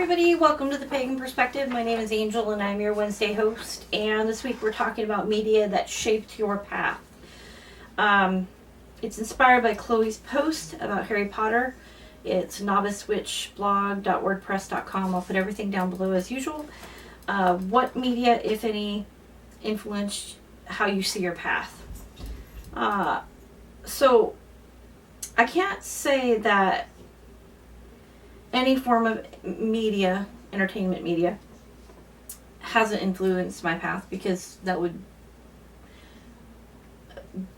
everybody, welcome to the Pagan Perspective. My name is Angel and I'm your Wednesday host, and this week we're talking about media that shaped your path. It's inspired by Chloe's post about Harry Potter. It's novicewitchblog.wordpress.com. I'll put everything down below as usual. What media, if any, influenced how you see your path? So I can't say that any form of media, entertainment media, hasn't influenced my path, because that would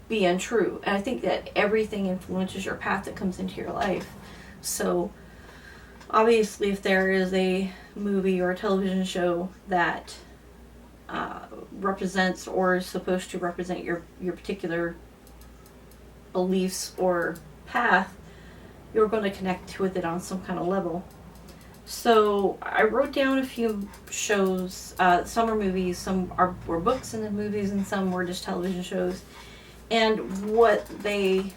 be untrue. And I think that everything influences your path that comes into your life. So obviously, if there is a movie or a television show that represents or is supposed to represent your particular beliefs or path, you're going to connect with it on some kind of level. So I wrote down a few shows. Some are movies, some were books and then movies, and some were just television shows, and what they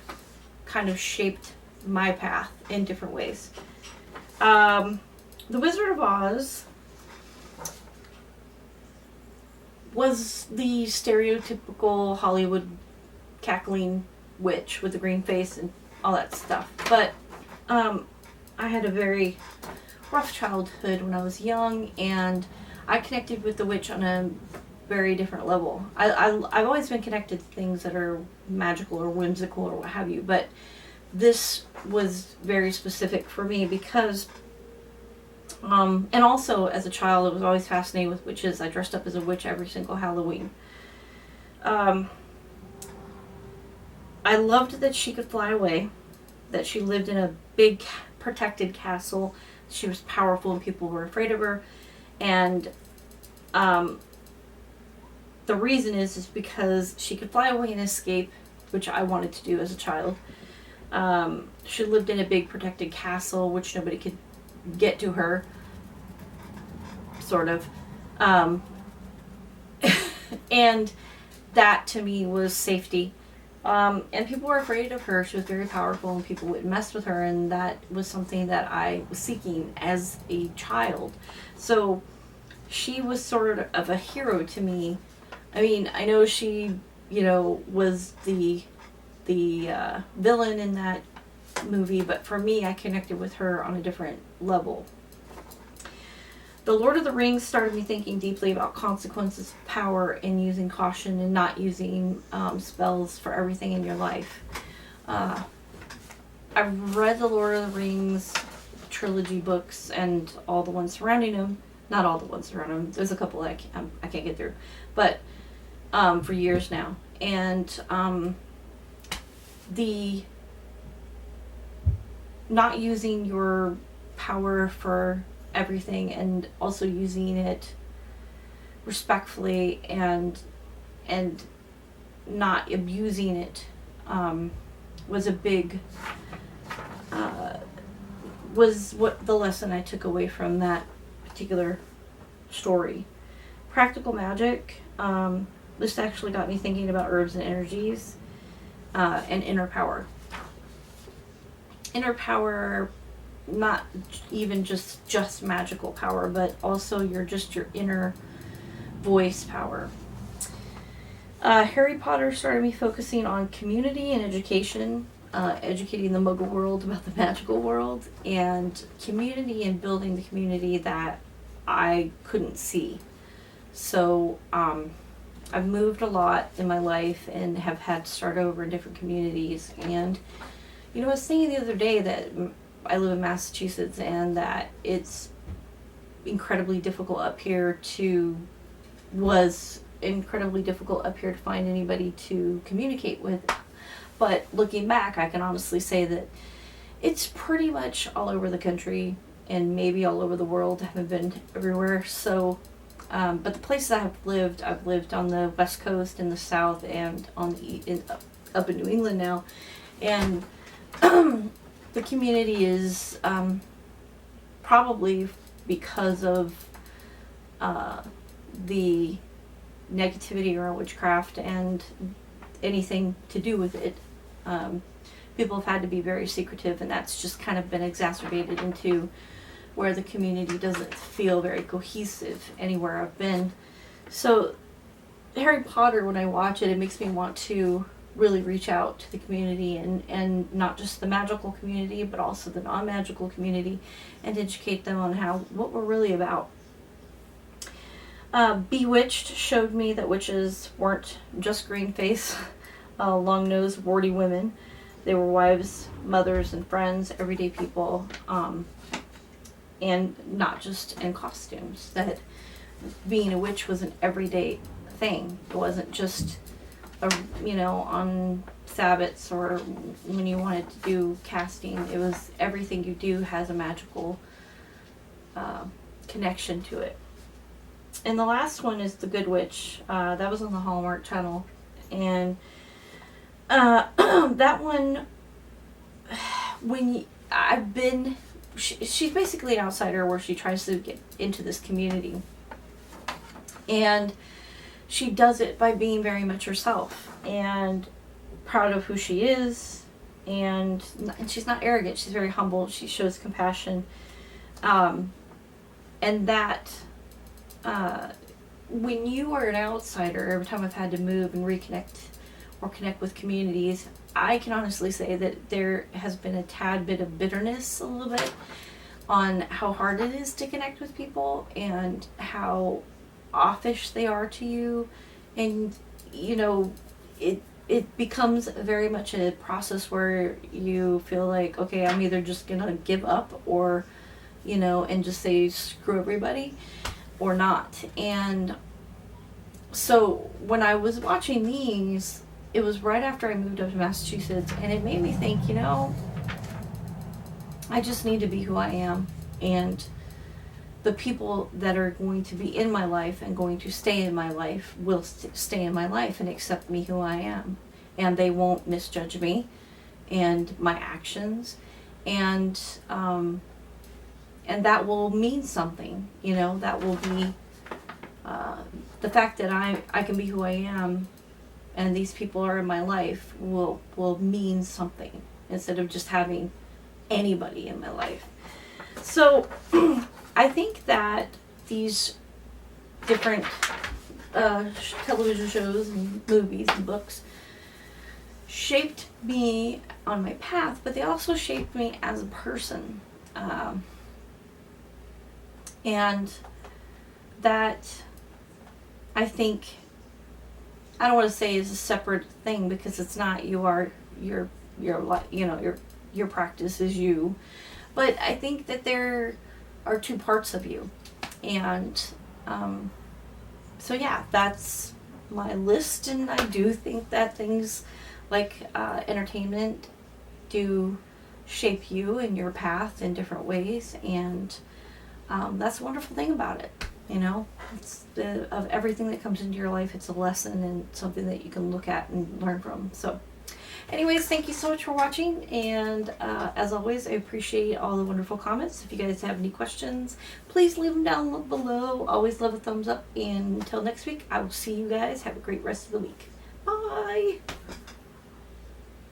kind of shaped my path in different ways. The Wizard of Oz was the stereotypical Hollywood cackling witch with the green face and all that stuff, but I had a very rough childhood when I was young, and I connected with the witch on a very different level. I've always been connected to things that are magical or whimsical or what have you, but this was very specific for me because, and also as a child I was always fascinated with witches. I dressed up as a witch every single Halloween. I loved that she could fly away, that she lived in a big protected castle. She was powerful and people were afraid of her. And the reason is because she could fly away and escape, which I wanted to do as a child. She lived in a big protected castle, which nobody could get to her, sort of. And that to me was safety. And people were afraid of her. She was very powerful and people wouldn't mess with her, and that was something that I was seeking as a child. So she was sort of a hero to me. I mean, I know she, was the villain in that movie, but for me, I connected with her on a different level. The Lord of the Rings started me thinking deeply about consequences of power and using caution and not using spells for everything in your life. I've read the Lord of the Rings trilogy books and all the ones surrounding them. Not all the ones surrounding them. There's a couple that I can't get through. But for years now. And the not using your power for everything and also using it respectfully and not abusing it was a big was what the lesson I took away from that particular story. Practical magic, this actually got me thinking about herbs and energies, and inner power. Inner power, not even just magical power, but also your inner voice power. Harry Potter started me focusing on community and education, educating the Muggle world about the magical world, and community and building the community that I couldn't see. So I've moved a lot in my life and have had to start over in different communities. And I was thinking the other day that I live in Massachusetts and that it's incredibly difficult up here was incredibly difficult up here to find anybody to communicate with. But looking back, I can honestly say that it's pretty much all over the country and maybe all over the world. I haven't been everywhere. So, but the places I've lived on the West Coast, in the South, and up in New England now. And the community is probably because of the negativity around witchcraft and anything to do with it. People have had to be very secretive, and that's just kind of been exacerbated into where the community doesn't feel very cohesive anywhere I've been. So Harry Potter, when I watch it, it makes me want to really reach out to the community, and not just the magical community, but also the non-magical community, and educate them on what we're really about. Bewitched showed me that witches weren't just green face, long-nosed, warty women. They were wives, mothers, and friends, everyday people, and not just in costumes. That being a witch was an everyday thing. It wasn't just on Sabbats or when you wanted to do casting. It was everything you do has a magical connection to it. And the last one is The Good Witch. That was on the Hallmark Channel. And that one, she's basically an outsider where she tries to get into this community. And she does it by being very much herself and proud of who she is. And she's not arrogant. She's very humble. She shows compassion. And that... when you are an outsider, every time I've had to move and reconnect or connect with communities, I can honestly say that there has been a tad bit of bitterness, a little bit, on how hard it is to connect with people and how offish they are to you. And, it becomes very much a process where you feel like, okay, I'm either just going to give up or, and just say screw everybody, or not. And so when I was watching these, it was right after I moved up to Massachusetts, and it made me think, I just need to be who I am, and the people that are going to be in my life and going to stay in my life will stay in my life and accept me who I am, and they won't misjudge me and my actions, and that will mean something. That will be the fact that I can be who I am, and these people are in my life will mean something, instead of just having anybody in my life. So I think that these different television shows and movies and books shaped me on my path, but they also shaped me as a person. And that, I think, I don't want to say is a separate thing, because it's not. You are your practice is you, but I think that there are two parts of you, and so yeah, that's my list. And I do think that things like entertainment do shape you and your path in different ways, and that's the wonderful thing about it. It's of everything that comes into your life, it's a lesson and something that you can look at and learn from. So anyways, thank you so much for watching, and as always, I appreciate all the wonderful comments. If you guys have any questions, please leave them down below. Always love a thumbs up, and until next week, I will see you guys. Have a great rest of the week. Bye!